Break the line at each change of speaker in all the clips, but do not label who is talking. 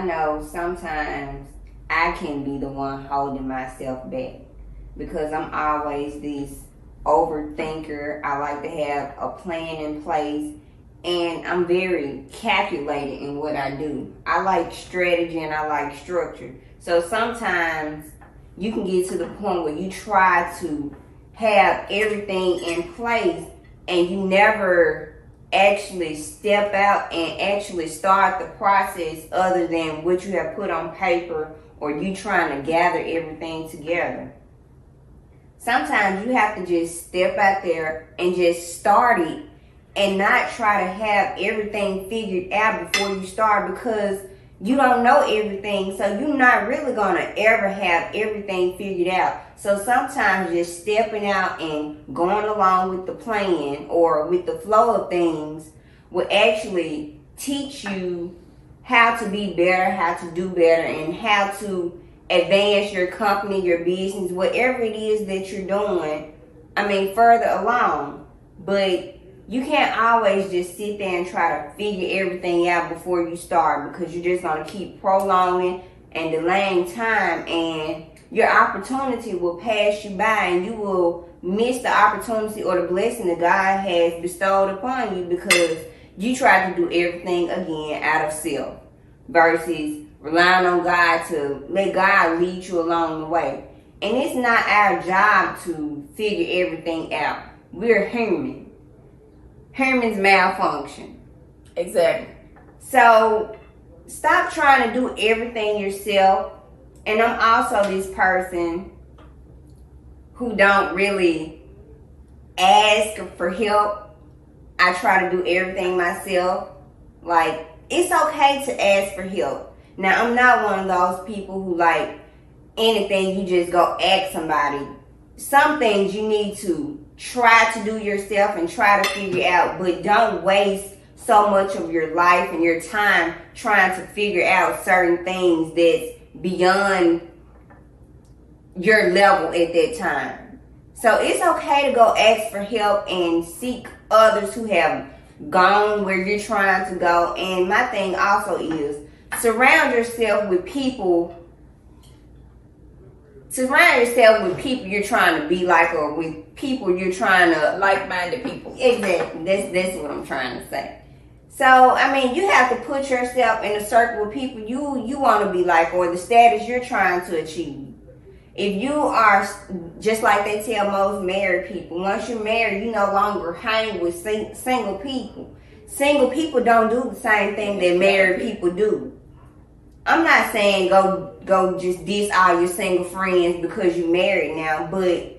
I know sometimes I can be the one holding myself back because I'm always this overthinker. I like to have a plan in place, and I'm very calculated in what I do. I like strategy and I like structure. So sometimes you can get to the point where you try to have everything in place and you never actually step out and actually start the process other than what you have put on paper or you trying to gather everything together. Sometimes you have to just step out there and just start it and not try to have everything figured out before you start, because you don't know everything, so you're not really gonna ever have everything figured out. So sometimes just stepping out and going along with the plan or with the flow of things will actually teach you how to be better, how to do better, and how to advance your company, your business, whatever it is that you're doing, further along. But you can't always just sit there and try to figure everything out before you start, because you're just going to keep prolonging and delaying time, and your opportunity will pass you by and you will miss the opportunity or the blessing that God has bestowed upon you because you try to do everything again out of self versus relying on God to let God lead you along the way. And it's not our job to figure everything out. We're human. Humans malfunction.
Exactly.
So stop trying to do everything yourself. And I'm also this person who don't really ask for help. I try to do everything myself. Like, it's okay to ask for help. Now, I'm not one of those people who like anything you just go ask somebody. Some things you need to try to do yourself and try to figure out, but don't waste so much of your life and your time trying to figure out certain things that's beyond your level at that time. So it's okay to go ask for help and seek others who have gone where you're trying to go. And my thing also is surround yourself with people you're trying to be like, or with people you're trying to
like-minded people.
Exactly. That's what I'm trying to say. So, you have to put yourself in a circle with people you want to be like, or the status you're trying to achieve. If you are, just like they tell most married people, once you're married, you no longer hang with single people. Single people don't do the same thing that married people do. I'm not saying go just diss all your single friends because you're married now, but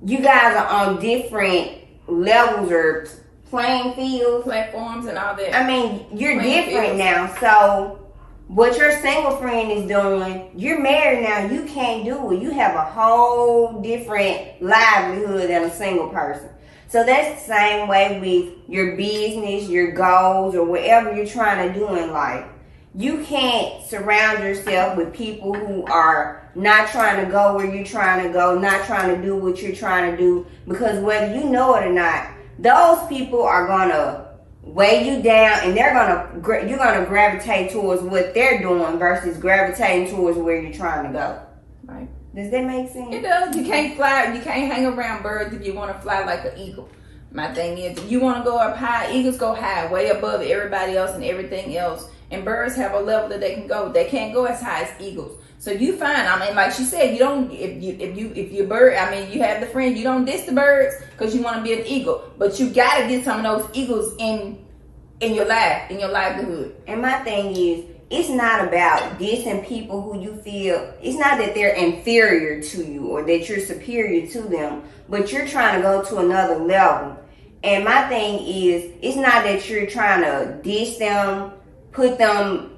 you guys are on different levels or playing fields,
platforms, and all that.
You're different now. So what your single friend is doing, you're married now, you can't do it. You have a whole different livelihood than a single person. So that's the same way with your business, your goals, or whatever you're trying to do in life. You can't surround yourself with people who are not trying to go where you're trying to go, not trying to do what you're trying to do, because whether you know it or not, those people are going to weigh you down, and you're going to gravitate towards what they're doing versus gravitating towards where you're trying to go.
Right.
Does that make sense?
It does. You can't fly. You can't hang around birds if you want to fly like an eagle. My thing is, if you want to go up high, eagles go high, way above everybody else and everything else. And birds have a level that they can go. They can't go as high as eagles. So you find, like she said, you don't. If you bird, you have the friend. You don't diss the birds because you want to be an eagle, but you gotta get some of those eagles in your life, in your livelihood.
And my thing is, it's not about dissing people who you feel. It's not that they're inferior to you or that you're superior to them, but you're trying to go to another level. And my thing is, it's not that you're trying to diss them, put them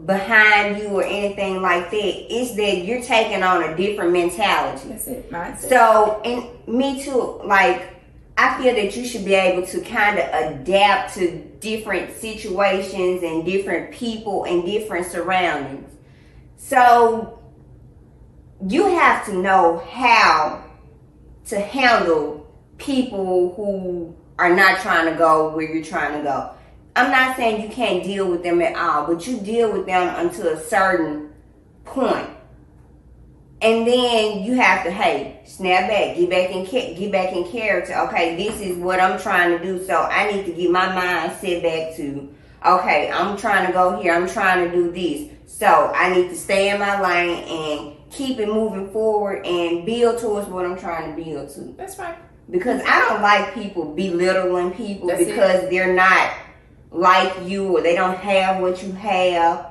behind you or anything like that. It's that you're taking on a different mentality.
That's it, mindset.
So, and me too, I feel that you should be able to kind of adapt to different situations and different people and different surroundings. So you have to know how to handle people who are not trying to go where you're trying to go. I'm not saying you can't deal with them at all, but you deal with them until a certain point. And then you have to, hey, snap back, get back in character. Okay, this is what I'm trying to do, so I need to get my mind set back to, okay, I'm trying to go here, I'm trying to do this. So I need to stay in my lane and keep it moving forward and build towards what I'm trying to build to.
That's right.
Because I don't like people belittling people because they're not like you or they don't have what you have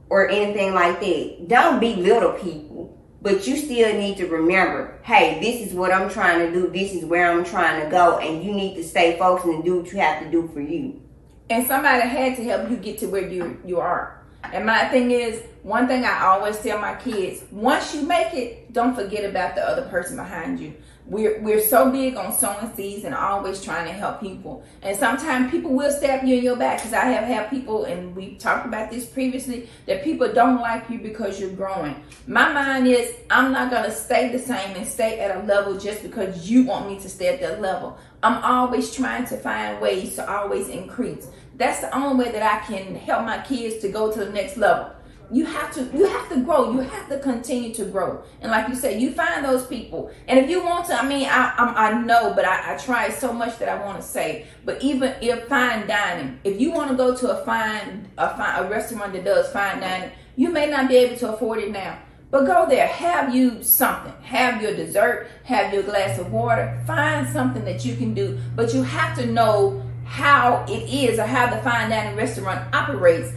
or anything like that. Don't belittle people. But you still need to remember, hey, this is what I'm trying to do. This is where I'm trying to go. And you need to stay focused and do what you have to do for you.
And somebody had to help you get to where you are. And my thing is, one thing I always tell my kids, once you make it, don't forget about the other person behind you. We're so big on sowing seeds and always trying to help people. And sometimes people will stab you in your back, because I have had people, and we talked about this previously, that people don't like you because you're growing. My mind is, I'm not going to stay the same and stay at a level just because you want me to stay at that level. I'm always trying to find ways to always increase. That's the only way that I can help my kids to go to the next level. You have to grow. You have to continue to grow. And like you said, you find those people. And if you want to, I mean, I know, but I try so much that I want to say. But even if fine dining, if you want to go to a restaurant that does fine dining, you may not be able to afford it now. But go there, have you something. Have your dessert, have your glass of water. Find something that you can do. But you have to know how it is or how the fine dining restaurant operates.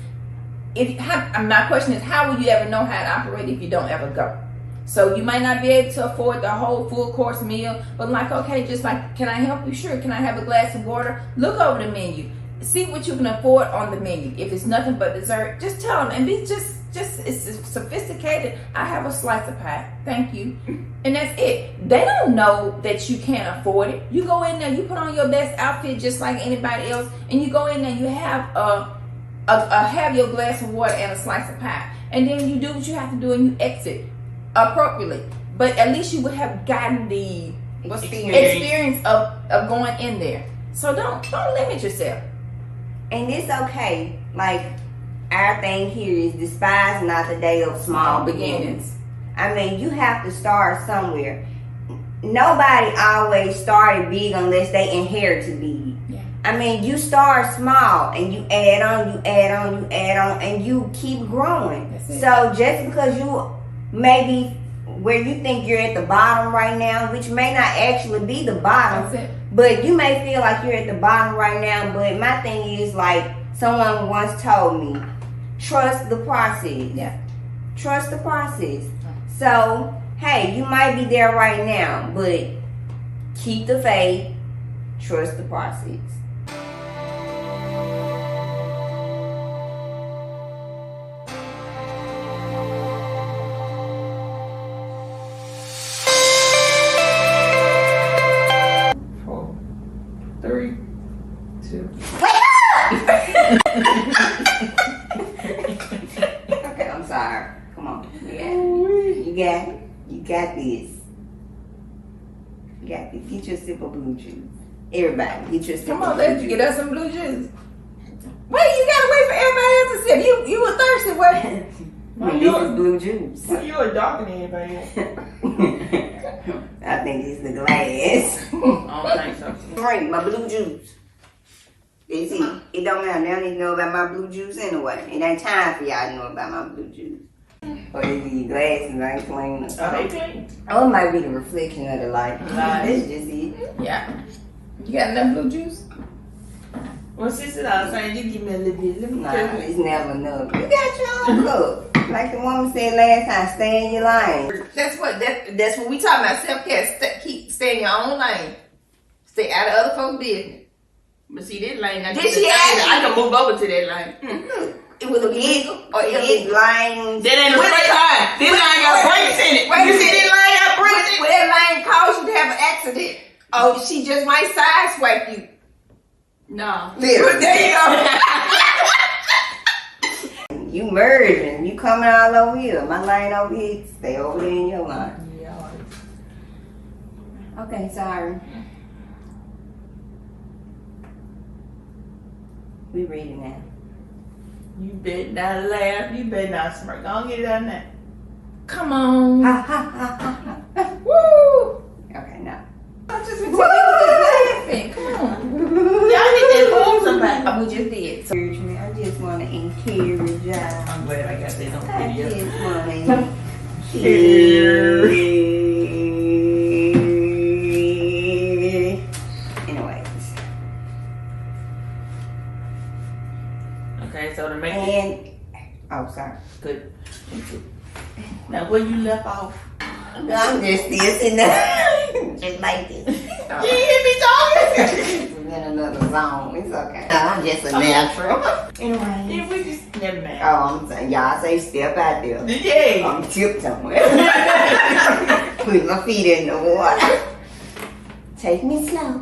My question is, how will you ever know how to operate if you don't ever go? So you might not be able to afford the whole full course meal, but like, okay, just like, can I help you? Sure. Can I have a glass of water? Look over the menu. See what you can afford on the menu. If it's nothing but dessert, just tell them and be just it's sophisticated. I have a slice of pie. Thank you. And that's it. They don't know that you can't afford it. You go in there, you put on your best outfit just like anybody else, and you go in there, you have have your glass of water and a slice of pie, and then you do what you have to do and you exit appropriately. But at least you would have gotten the experience of going in there. So don't limit yourself.
And it's okay. Like, our thing here is despise not the day of small beginnings. I mean, you have to start somewhere. Nobody always started big unless they inherited big. Yeah. I mean, you start small and you add on, and you keep growing. So just because you maybe where you think you're at the bottom right now, which may not actually be the bottom, but you may feel like you're at the bottom right now. But my thing is, like someone once told me, trust the process. Yeah. Trust the process. So, hey, you might be there right now, but keep the faith, trust the process. Okay, I'm sorry. Come on. You got it. You got this. You got this. Get your sip of blue juice. Everybody, get your sip of blue juice.
Come on, let's get us some blue juice. Wait, you gotta wait for everybody else to sip. You were thirsty, what?
This is blue juice.
Well, you were darker than everybody else.
I think it's the glass.
I don't think so.
Drink my blue juice. You see, it don't matter. They don't need to know about my blue juice anyway. It ain't time for y'all to know about my blue juice. Or if your glasses ain't clean or something.
Are they clean?
Oh, it might be the reflection of the light. That's just it.
Yeah. You got enough blue juice?
Well, sister, I was saying, you give me a little bit. Let me
Nah,
tell you.
it's never enough. You got your own cup. Like the woman said last time, stay in your lane.
That's what we talking about. Self-care. Stay in your own lane. Stay out of other folks' business.
But see, that lane,
Did she ask
I can move over to that lane.
it was a big or
It lines.
That ain't a straight line. This line got brakes in it.
Wait,
You see this line got brakes in
Will that lane cause you to have an accident? Oh, she just might sideswipe you.
it? No.
There you go.
You merging. You coming all over here. My lane over here. Stay over there in your line.
Yeah.
Okay, sorry. We ready now.
You better not laugh. You better not smirk. Go on, get it out now.
Come on.
Ha ha ha ha ha.
Woo!
Okay, now.
I just been laughing. Come on.
Y'all need that home somebody.
Oh, we just did. So,
Encourage me. I just want to encourage y'all.
I'm glad I got that on
I
video.
just want to Anyways.
Okay, so to make it
And, oh, sorry.
good. Now, where you left off?
I'm just still sitting there. Just like this.
You hear me talking?
We're in another zone. It's okay. I'm just a natural.
Anyway, yeah, we just never mind.
Oh, I'm saying, y'all say step out there.
Yeah.
I'm tiptoeing. Put my feet in the water. Take me slow.